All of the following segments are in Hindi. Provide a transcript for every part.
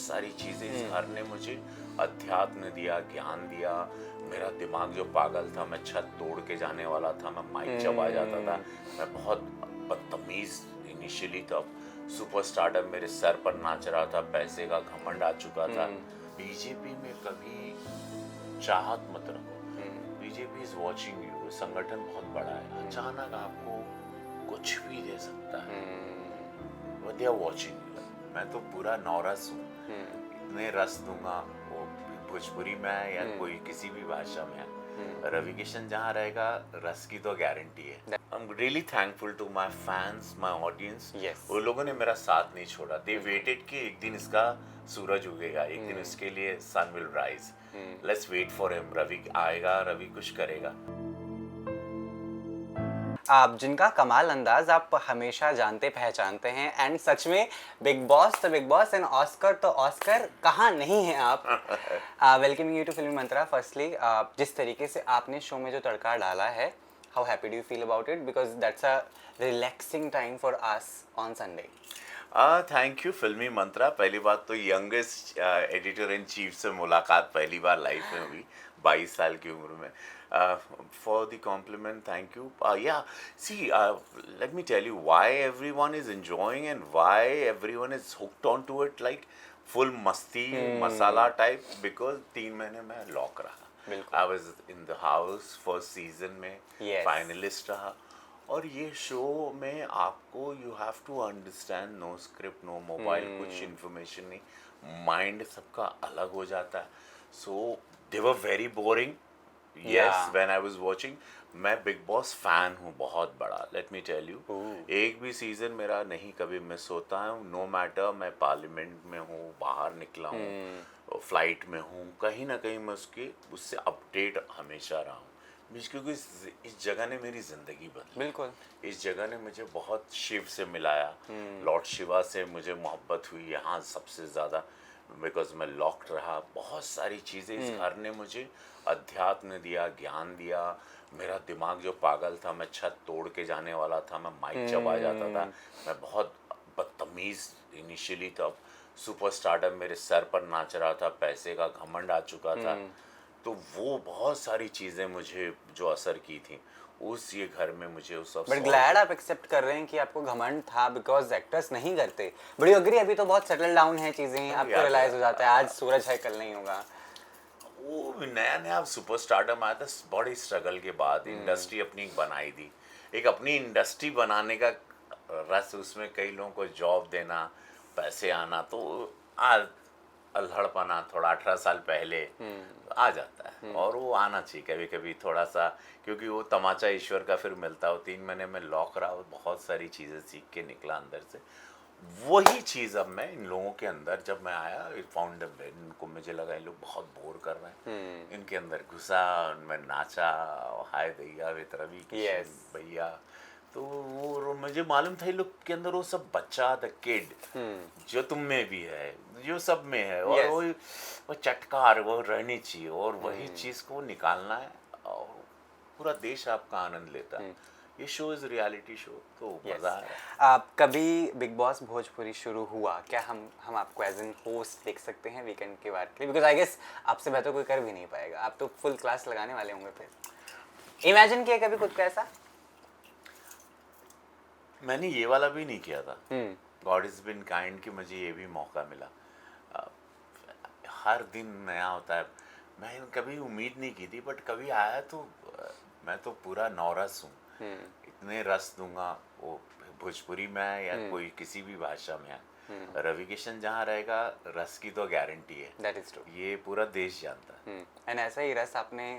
सारी चीज़ें इस घर ने मुझे अध्यात्म दिया, ज्ञान दिया। मेरा दिमाग जो पागल था, मैं छत तोड़ के जाने वाला था, मैं माइक चबा जाता था, मैं बहुत बदतमीज इनिशियली था। सुपरस्टारडम मेरे सर पर नाच रहा था, पैसे का घमंड आ चुका था। बीजेपी में कभी चाहत मत रखो, बीजेपी इज वॉचिंग यू। संगठन बहुत बड़ा है, अचानक आपको कुछ भी दे सकता है, वो दे आर वॉचिंग यू। मैं तो पूरा नौरस हूँ, इतने रस दूंगा, वो भोजपुरी में है या कोई किसी भी भाषा में है। रवि किशन जहाँ रहेगा, रस की तो गारंटी है। I am really thankful to my fans, my audience. वो लोगों ने मेरा साथ नहीं छोड़ा। दे वेटेड कि एक दिन इसका सूरज उगेगा, एक दिन इसके लिए sun will rise. Let's wait for him. Ravi आएगा, रवि कुछ करेगा। आप जिनका कमाल अंदाज आप हमेशा जानते पहचानते हैं, एंड सच में बिग बॉस तो बिग बॉस एंड ऑस्कर तो ऑस्कर, कहाँ नहीं हैं आप। वेलकमिंग यू टू फिल्मी मंत्रा। फर्स्टली जिस तरीके से आपने शो में जो तड़का डाला है, how happy do you feel about it, because that's a relaxing time for us on Sunday. Thank you फिल्मी मंत्रा। पहली बात तो यंगेस्ट एडिटर इन चीफ से मुलाकात पहली बार लाइफ में हुई 22 साल की उम्र में। For the compliment, thank you. Yeah see, let me tell you why everyone is enjoying and why everyone is hooked on to it, like full मस्ती मसाला टाइप। बिकॉज 3 महीने में लॉक रहा। I was in the house first season में, फाइनलिस्ट रहा। और ये शो में आपको you have to understand, no script, no mobile, कुछ इन्फॉर्मेशन नहीं, माइंड सबका अलग हो जाता है। सो दे were very boring. Yes, when I was watching. मैं बिग बॉस फैन हूँ बहुत बड़ा, लेट मी टेल यू। एक भी सीजन मेरा नहीं कभी मिस होता है, नो मैटर मैं पार्लियामेंट में हूँ, बाहर निकला हूँ, फ्लाइट में हूँ, कहीं ना कहीं मैं उससे अपडेट हमेशा रहा हूँ। क्योंकि इस जगह ने मेरी ज़िंदगी बदली। बिल्कुल। इस जगह ने मुझे बहुत शिव से मिलाया, लॉर्ड शिवा से मुझे मोहब्बत हुई यहाँ सबसे ज़्यादा, बिकॉज मैं लॉक्ड रहा। बहुत सारी चीज़ें इस घर ने मुझे अध्यात्म दिया, ज्ञान दिया। मेरा दिमाग जो पागल था, मैं छत तोड़ के जाने वाला था, मैं माइक चबा जाता था, मैं बहुत बदतमीज़ इनिशियली था। सुपरस्टारडम मेरे सर पर नाच रहा था, पैसे का घमंड आ चुका था। तो वो बहुत सारी चीज़ें मुझे जो असर की थी उस ये घर में मुझे उस सब। बट ग्लैड आप एक्सेप्ट कर रहे हैं कि आपको घमंड था, बिकॉज एक्टर्स नहीं करते। बड़ी अग्री, अभी तो बहुत सेटल डाउन है चीज़ें, आपको रियलाइज हो जाता है आज सूरज है कल नहीं होगा। वो नया नया सुपरस्टारडम आया था, बड़ी स्ट्रगल के बाद इंडस्ट्री अपनी बनाई थी। एक अपनी इंडस्ट्री बनाने का रस, उसमें कई लोगों को जॉब देना, पैसे आना, तो अल्हड़पना थोड़ा 18 साल पहले आ जाता है। और वो आना चाहिए कभी कभी थोड़ा सा, क्योंकि वो तमाचा ईश्वर का फिर मिलता है। 3 महीने में लॉक रहा, बहुत सारी चीज़ें सीख के निकला अंदर से। वही चीज़ अब मैं इन लोगों के अंदर, जब मैं आया फाउंड इनको, मुझे लगा ये लोग बहुत बोर कर रहे हैं। इनके अंदर घुसा, उनमें नाचा, हाय दैया विद रवि किशन भैया। तो वो मुझे मालूम था ये लोग के अंदर वो सब बच्चा, द किड जो तुम में भी है, जो सब में है, और वो चटकार वो रहनी चाहिए, और वही चीज़ को निकालना है, और पूरा देश आपका आनंद लेता है। ये शो इज रियलिटी शो, तो मज़ा है। आप कभी बिग बॉस भोजपुरी शुरू हुआ, क्या हम आपको एज एन होस्ट देख सकते हैं वीकेंड के बाद के लिए? बिकॉज आई गेस आपसे बेहतर कोई कर भी नहीं पाएगा, आप तो फुल क्लास लगाने वाले होंगे। फिर इमेजिन किया कभी खुद को ऐसा? मैंने ये वाला भी नहीं किया था। गॉड इज बिन काइंड कि मुझे ये भी मौका मिला। हर दिन नया होता है। मैं कभी उम्मीद नहीं की थी, बट कभी आया तो मैं तो पूरा नौरस हूँ। इतने रस दूंगा, वो भोजपुरी में है या कोई किसी भी भाषा में है। रवि किशन जहाँ रहेगा, रस की तो गारंटी है। That is true. ये पूरा देश जानता है। एंड ऐसा ही रस आपने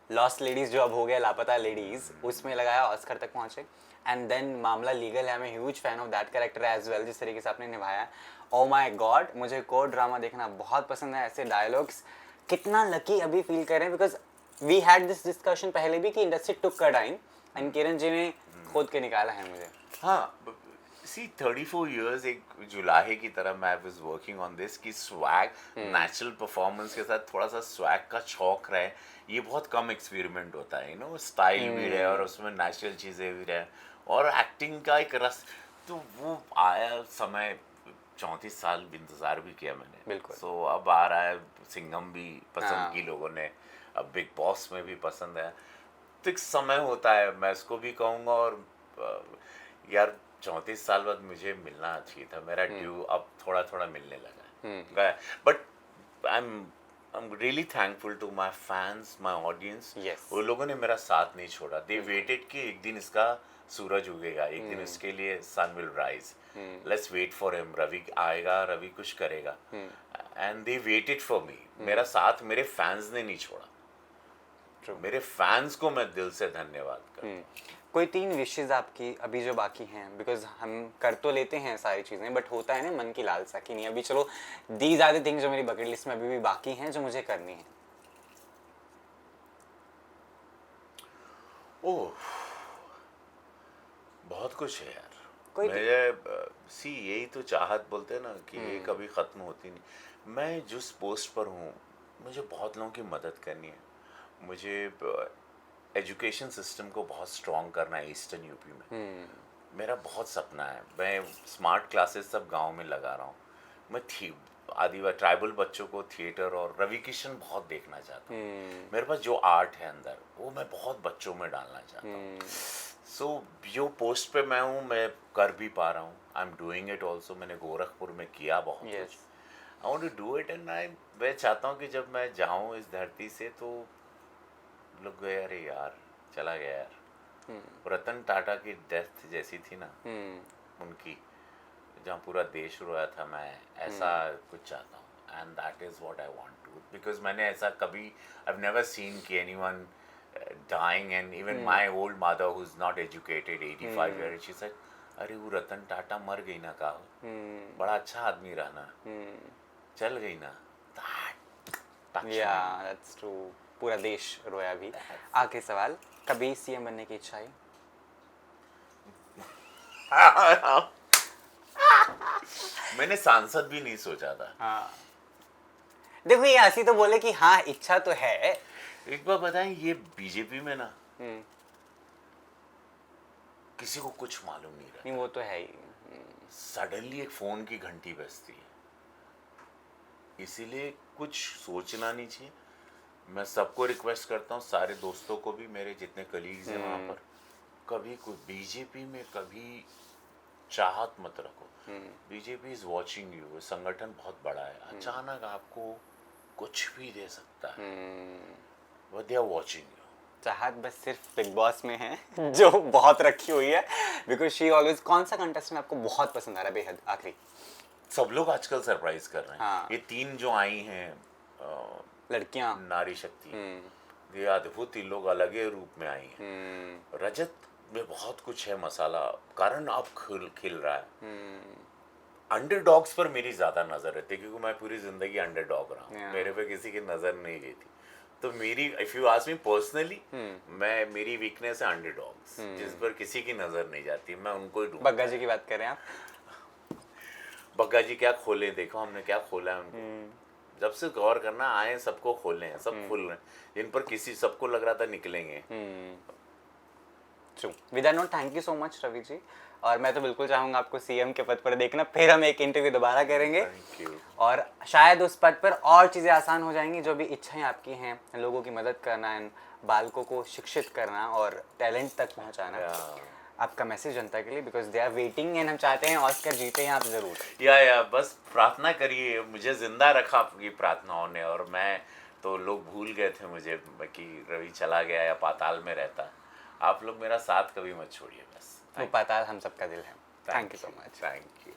लॉस्ट लेडीज जो अब हो गया लापता लेडीज, उसमें लगाया, ऑस्कर तक पहुंचे। एंड देन मामला लीगल है, I am huge fan of that character as well, जिस तरीके से आपने निभाया। ओ माय गॉड, मुझे कोर्ट ड्रामा देखना बहुत पसंद है, ऐसे डायलॉग्स। कितना लकी अभी फील कर रहे हैं, because we had this discussion पहले भी कि इंडस्ट्री टुक का टाइम, एंड किरण जी ने खोद के निकाला है मुझे। हाँ, सी 34 years एक जुलाहे की तरह मैं वाज वर्किंग ऑन दिस कि स्वैग, नेचुरल परफॉर्मेंस के साथ थोड़ा सा स्वैग का छौक रहे। ये बहुत कम एक्सपेरिमेंट होता है, यू नो, स्टाइल भी रहे और उसमें नेचुरल चीज़ें भी रहे और एक्टिंग का एक रस। तो वो आया समय, 34 साल इंतज़ार भी किया मैंने, बिल्कुल। सो अब आ रहा है, सिंघम भी पसंद हाँ। की लोगों ने, अब बिग बॉस में भी पसंद है, तो एक समय होता है, मैं इसको भी कहूँगा। और यार 34 साल बाद मुझे मिलना चाहिए था, मेरा ड्यू अब थोड़ा थोड़ा मिलने लगा है, but I am really thankful to my fans, my audience. Yes. वो लोगों ने मेरा साथ नहीं छोड़ा, दे वेटेड कि एक दिन इसका सूरज उगेगा, एक दिन इसके लिए sun will rise, let's wait for him, Ravi आएगा, रवि कुछ करेगा, and they waited for me. मेरा साथ मेरे फैंस ने नहीं छोड़ा। True. मेरे फैंस को मैं दिल से धन्यवाद करता हूँ। कोई 3 विशेष आपकी अभी जो बाकी हैं, बिकॉज हम कर तो लेते हैं सारी चीज़ें, बट होता है ना मन की लालसा कि नहीं अभी चलो दीज आर द थिंग्स जो मेरी बकेट लिस्ट में अभी भी बाकी हैं जो मुझे करनी है। ओह, बहुत कुछ है यार। कोई मेरे सी यही तो चाहत बोलते हैं ना कि ये कभी ख़त्म होती नहीं। मैं जिस पोस्ट पर हूँ, मुझे बहुत लोगों की मदद करनी है। मुझे एजुकेशन सिस्टम को बहुत स्ट्रॉन्ग करना है ईस्टर्न यूपी में। मेरा बहुत सपना है, मैं स्मार्ट क्लासेस सब गांव में लगा रहा हूँ। मैं आदिवासी ट्राइबल बच्चों को थिएटर और रवि किशन बहुत देखना चाहता हूँ। मेरे पास जो आर्ट है अंदर, वो मैं बहुत बच्चों में डालना चाहता हूँ। सो जो पोस्ट पे मैं हूँ, मैं कर भी पा रहा हूँ। I am doing it also. मैंने गोरखपुर में किया बहुत Yes. कुछ। I want to do it, and मैं चाहता हूँ कि जब मैं जाऊँ इस धरती से तो लोग गए, अरे यार चला गया यार। रतन टाटा की डेथ जैसी थी ना उनकी, जहाँ पूरा देश रोया था, मैं ऐसा कुछ चाहता हूँ। And that is what I want to, because मैंने ऐसा कभी, आई हैव नेवर सीन कि anyone dying, and even my old mother who's not educated, 85 year, she said, अरे वो रतन टाटा मर गई ना, का बड़ा अच्छा आदमी रहा ना, चल गई ना। या दैट्स ट्रू, पूरा देश रोया भी। आखिरी सवाल, कभी सीएम बनने की इच्छा है? मैंने सांसद भी नहीं सोचा था। हाँ, देखो ये हंसी तो बोले कि हाँ इच्छा तो है। एक बार बताएं, ये बीजेपी में ना किसी को कुछ मालूम नहीं रहता, नहीं वो तो है ही। सडनली एक फोन की घंटी बजती है, इसीलिए कुछ सोचना नहीं चाहिए। मैं सबको रिक्वेस्ट करता हूँ, सारे दोस्तों को भी, मेरे जितने कलीग्स हैं वहाँ पर, कभी कोई बीजेपी में कभी चाहत मत रखो। बीजेपी इज वॉचिंग यू, संगठन बहुत बड़ा है, अचानक आपको कुछ भी दे सकता है, but they are watching you. चाहत बस सिर्फ बिग बॉस में है जो बहुत रखी हुई है, बिकॉज शी ऑलवेज। कौन सा कंटेस्ट में आपको बहुत पसंद आ रहा है बेहद आखिरी? सब लोग आजकल सरप्राइज कर रहे हैं। हाँ। ये 3 जो आई हैं लड़कियां, नारी शक्ति, ये अद्भुत, इन लोग अलग ही रूप में आई हैं। रजत में बहुत कुछ है मसाला, कारण अब खिल रहा है। अंडरडॉग्स पर मेरी ज्यादा नजर रहती है, क्योंकि मैं पूरी जिंदगी अंडरडॉग रहा हूँ। मेरे पे किसी की नजर नहीं गई थी, तो मेरी, if you ask me personally, मैं, मेरी वीकनेस है अंडरडॉग्स, जिस पर किसी की नजर नहीं जाती, मैं उनको ही ढूंढता हूं। बग्गा जी की बात कर रहे हैं आप? बग्गा जी क्या खोले, देखो हमने क्या खोला है उनको। जब से गौर करना आए, सबको खोले हैं, सब खुल रहे हैं, जिन पर किसी, सबको लग रहा था निकलेंगे। True. With that note, thank you so much Ravi ji, और मैं तो बिल्कुल चाहूँगा आपको सीएम के पद पर देखना, फिर हम एक इंटरव्यू दोबारा करेंगे। Thank you. और शायद उस पद पर और चीज़ें आसान हो जाएंगी, जो भी इच्छाएं आपकी हैं, लोगों की मदद करना एंड बालकों को शिक्षित करना और टैलेंट तक पहुंचाना। आपका मैसेज जनता के लिए, because they are waiting, and हम चाहते हैं ऑस्कर जीते हैं आप ज़रूर। या बस प्रार्थना करिए, मुझे जिंदा रखा आपकी प्रार्थनाओं ने, और मैं तो, लोग भूल गए थे मुझे कि रवि चला गया या पाताल में रहता। आप लोग मेरा साथ कभी मत छोड़िए बस। वो पाताल हम सबका दिल है। Thank you so much. Thank you.